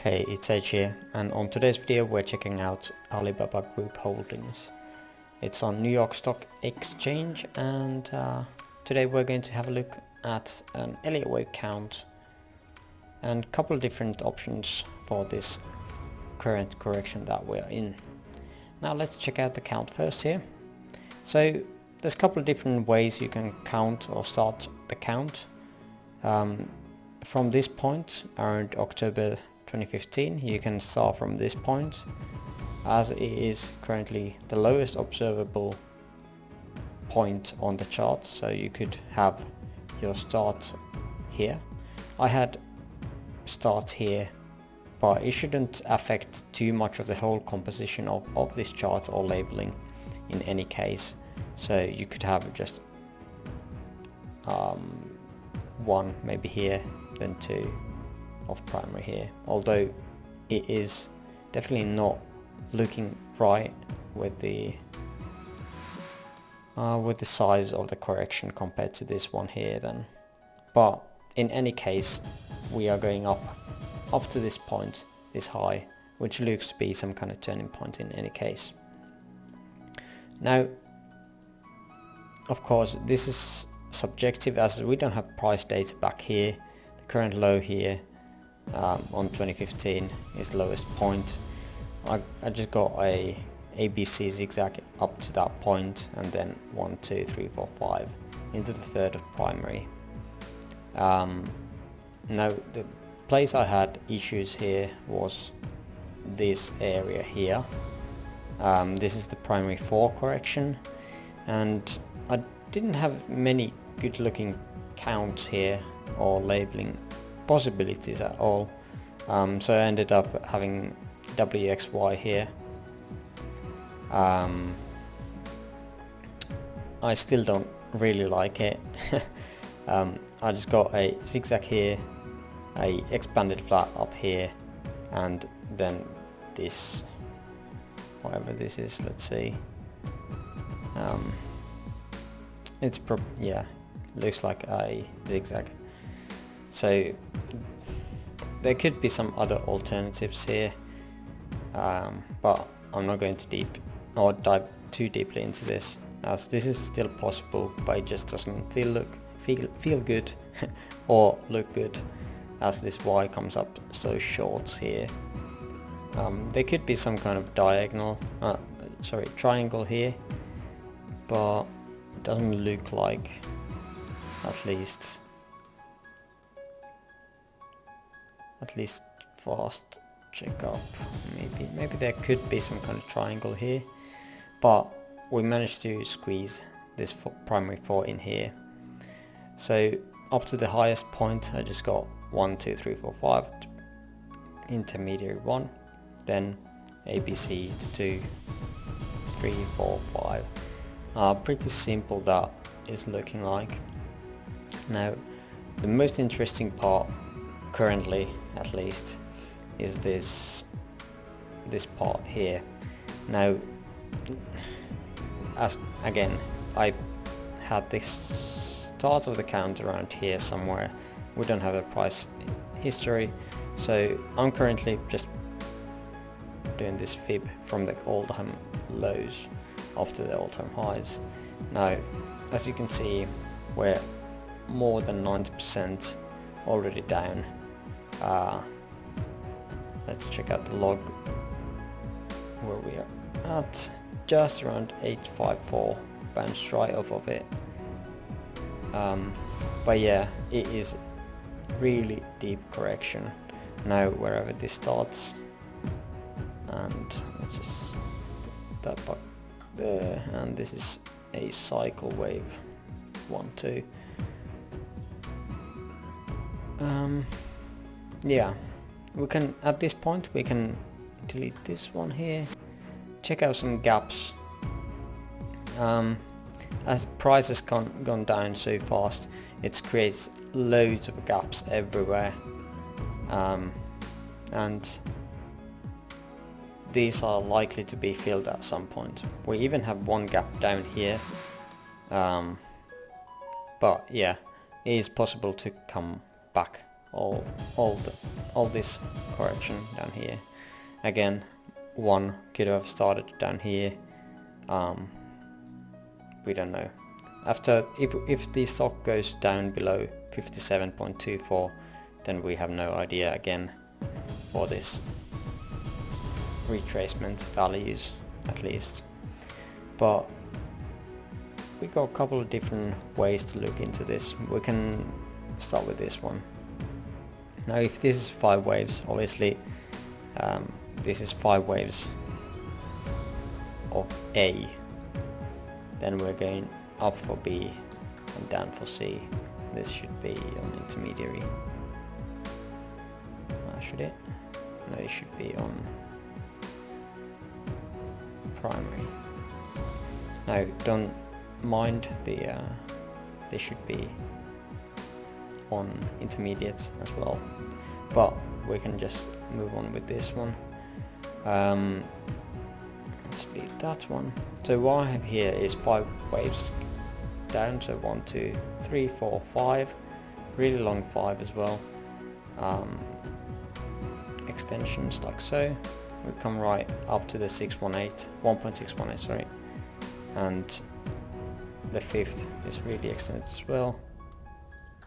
Hey, it's H here, and on today's video we're checking out Alibaba Group Holdings. It's on New York Stock Exchange, and today we're going to have a look at an Elliott Wave count and a couple of different options for this current correction that we're in. Now let's check out the count first here. So there's a couple of different ways you can count or start the count. From this point around October 2015, you can start from this point, as it is currently the lowest observable point on the chart, so you could have your start here. I had start here, but it shouldn't affect too much of the whole composition of this chart or labeling in any case. So you could have just one maybe here, then two of primary here, although it is definitely not looking right with the size of the correction compared to this one here then. But in any case, we are going up to this point, this high, which looks to be some kind of turning point in any case. Now of course this is subjective, as we don't have price data back here. The current low here on 2015 is the lowest point. I just got a ABC zigzag up to that point, and then 1, 2, 3, 4, 5 into the third of primary. Now the place I had issues here was this area here. This is the primary 4 correction, and I didn't have many good looking counts here or labeling possibilities at all, so I ended up having WXY here. I still don't really like it. I just got a zigzag here, a expanded flat up here, and then this, whatever this is, let's see, it's looks like a zigzag. So there could be some other alternatives here, but I'm not going to dive too deeply into this, as this is still possible, but it just doesn't feel good or look good, as this Y comes up so short here. There could be some kind of triangle here, but it doesn't look like, at least fast check up. Maybe there could be some kind of triangle here, but we managed to squeeze this primary 4 in here. So up to the highest point I just got 1, 2, 3, 4, 5, intermediary 1, then ABC to 2, 3, 4, 5. Pretty simple that is looking like. Now the most interesting part currently, at least, is this part here. Now, as again, I had this start of the count around here somewhere. We don't have a price history, so I'm currently just doing this fib from the all-time lows up to the all-time highs. Now, as you can see, we're more than 90% already down. Let's check out the log, where we are at just around 854, bounced right off of it. But yeah, it is really deep correction now wherever this starts, and let's just put that back there, and this is a cycle wave 1, 2. Yeah, we can, at this point we can delete this one here, check out some gaps. As price has gone down so fast, it creates loads of gaps everywhere, and these are likely to be filled at some point. We even have one gap down here, but yeah, it is possible to come back all this correction down here. Again, one could have started down here. We don't know. After, if the stock goes down below 57.24, then we have no idea again for this retracement values, at least. But we got a couple of different ways to look into this. We can start with this one. Now if this is 5 waves, obviously this is 5 waves of A, then we're going up for B and down for C. This should be on intermediary. Should it? No, it should be on primary. Now don't mind the they should be on intermediate as well, but we can just move on with this one. Let's delete that one. So what I have here is 5 waves down, so 1, 2, 3, 4, 5, really long 5 as well. Extensions like so. We come right up to the 1.618, sorry, and the 5th is really extended as well.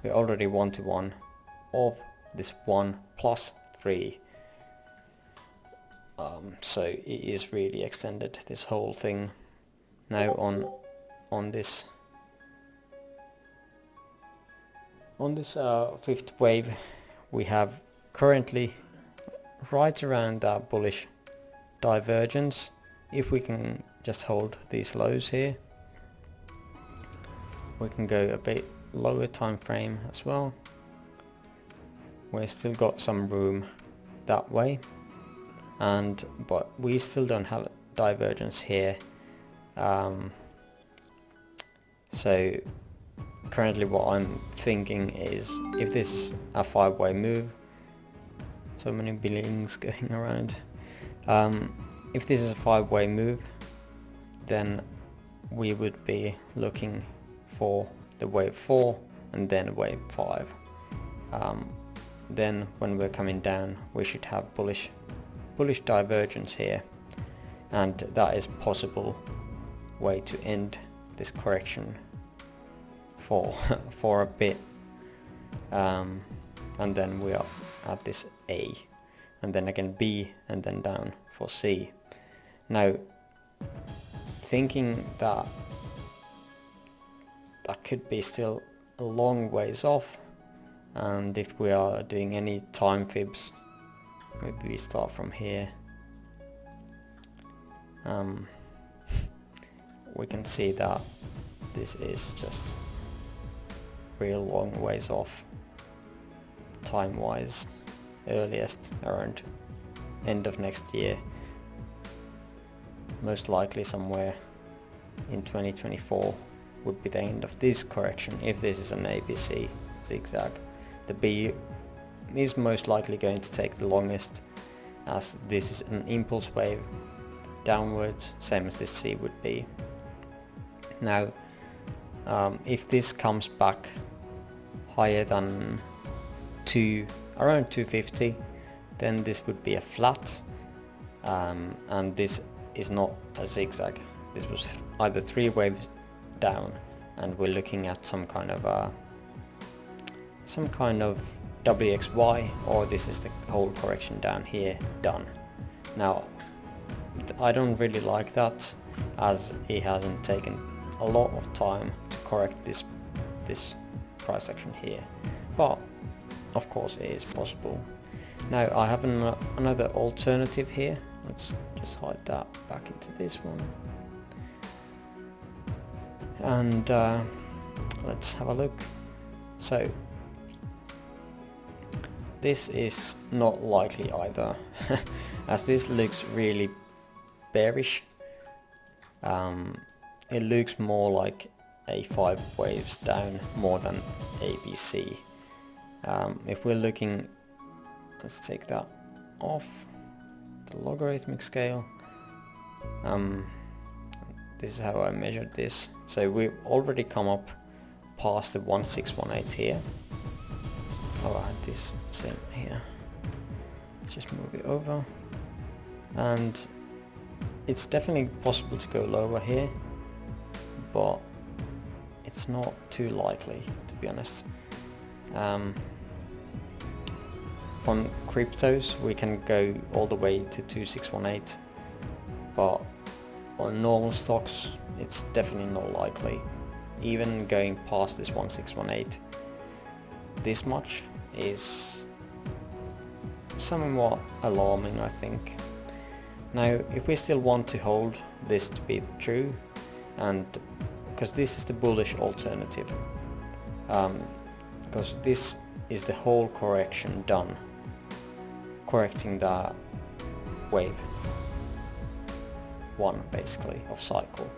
We're already 1-to-1 of this 1 plus 3, so it is really extended, this whole thing. Now on this 5th wave, we have currently right around that bullish divergence. If we can just hold these lows here, we can go a bit lower time frame as well. We've still got some room that way, but we still don't have divergence here. So currently what I'm thinking is, if this is a 5-way move, so many billings going around, if this is a 5-way move, then we would be looking for the wave 4 and then wave 5. Then when we're coming down, we should have bullish divergence here, and that is possible way to end this correction for a bit, and then we are at this A, and then again B, and then down for C. Now thinking that could be still a long ways off, and if we are doing any time fibs, maybe we start from here, we can see that this is just real long ways off time wise, earliest around end of next year, most likely somewhere in 2024 would be the end of this correction, if this is an ABC zigzag. The B is most likely going to take the longest, as this is an impulse wave downwards, same as this C would be. Now if this comes back higher than around 250, then this would be a flat, and this is not a zigzag. This was either 3 waves down, and we're looking at some kind of WXY, or this is the whole correction down here done. Now I don't really like that, as it hasn't taken a lot of time to correct this price action here, but of course it is possible. Now I have another alternative here. Let's just hide that back into this one, and let's have a look. So this is not likely either, as this looks really bearish. It looks more like a 5 waves down more than ABC. If we're looking, let's take that off the logarithmic scale. This is how I measured this. So we've already come up past the 1618 here. Oh, I had this same here. Let's just move it over, and it's definitely possible to go lower here, but it's not too likely, to be honest. On cryptos we can go all the way to 2618, but on normal stocks it's definitely not likely. Even going past this 1618, this much is somewhat alarming, I think. Now if we still want to hold this to be true, and because this is the bullish alternative, because this is the whole correction done, correcting the wave one basically of cycle.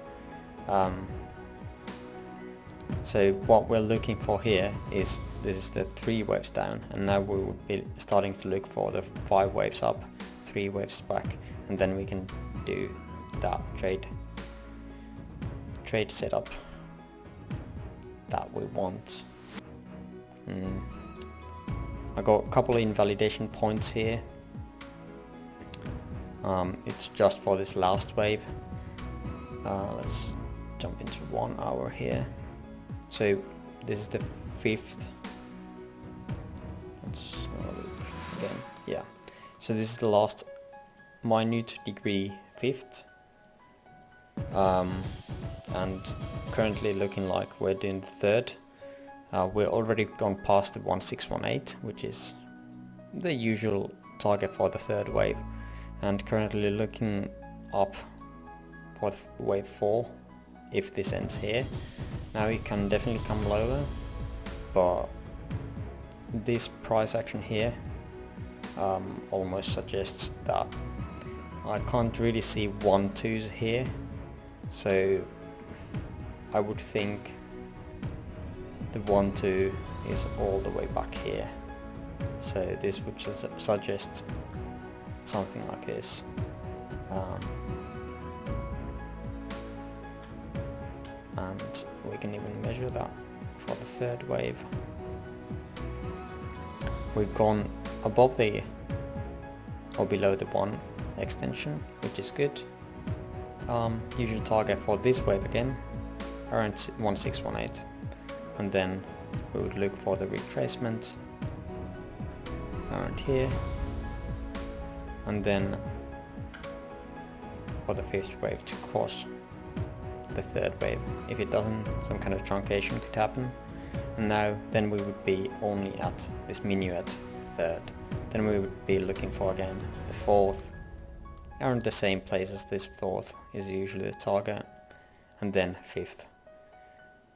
So what we're looking for here is, this is the 3 waves down, and now we would be starting to look for the 5 waves up, 3 waves back, and then we can do that trade setup that we want. I got a couple of invalidation points here. It's just for this last wave. Let's jump into 1 hour here. So this is the 5th. Let's have a look again. Yeah. So this is the last minute degree 5th. And currently looking like we're doing the 3rd. We're already gone past the 1618, which is the usual target for the 3rd wave, and currently looking up for the wave 4 if this ends here. Now it can definitely come lower, but this price action here almost suggests that I can't really see 1-2s here, so I would think the 1-2 is all the way back here. So this would suggest something like this. And we can even measure that for the 3rd wave. We've gone above the or below the 1 extension, which is good. Usual target for this wave again around 1618, and then we would look for the retracement around here, and then for the 5th wave to cross the 3rd wave. If it doesn't, some kind of truncation could happen, and now then we would be only at this minuet 3rd. Then we would be looking for again the 4th, around the same place as this 4th is usually the target, and then 5th.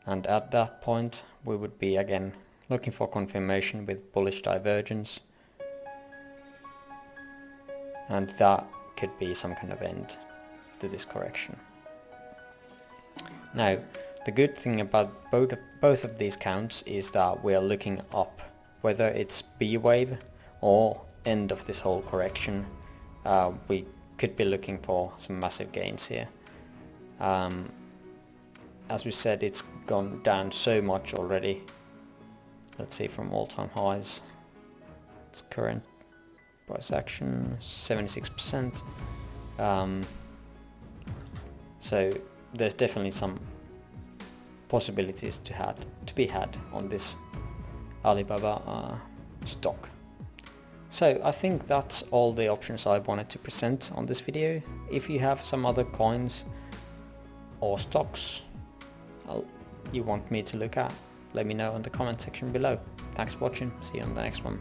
And at that point we would be again looking for confirmation with bullish divergence, and that could be some kind of end to this correction. Now the good thing about both of these counts is that we are looking up, whether it's B wave or end of this whole correction. We could be looking for some massive gains here. As we said, it's gone down so much already. Let's see, from all-time highs, its current price action 76%. So there's definitely some possibilities to be had on this Alibaba stock. So I think that's all the options I wanted to present on this video. If you have some other coins or stocks you want me to look at, let me know in the comment section below. Thanks for watching, see you on the next one.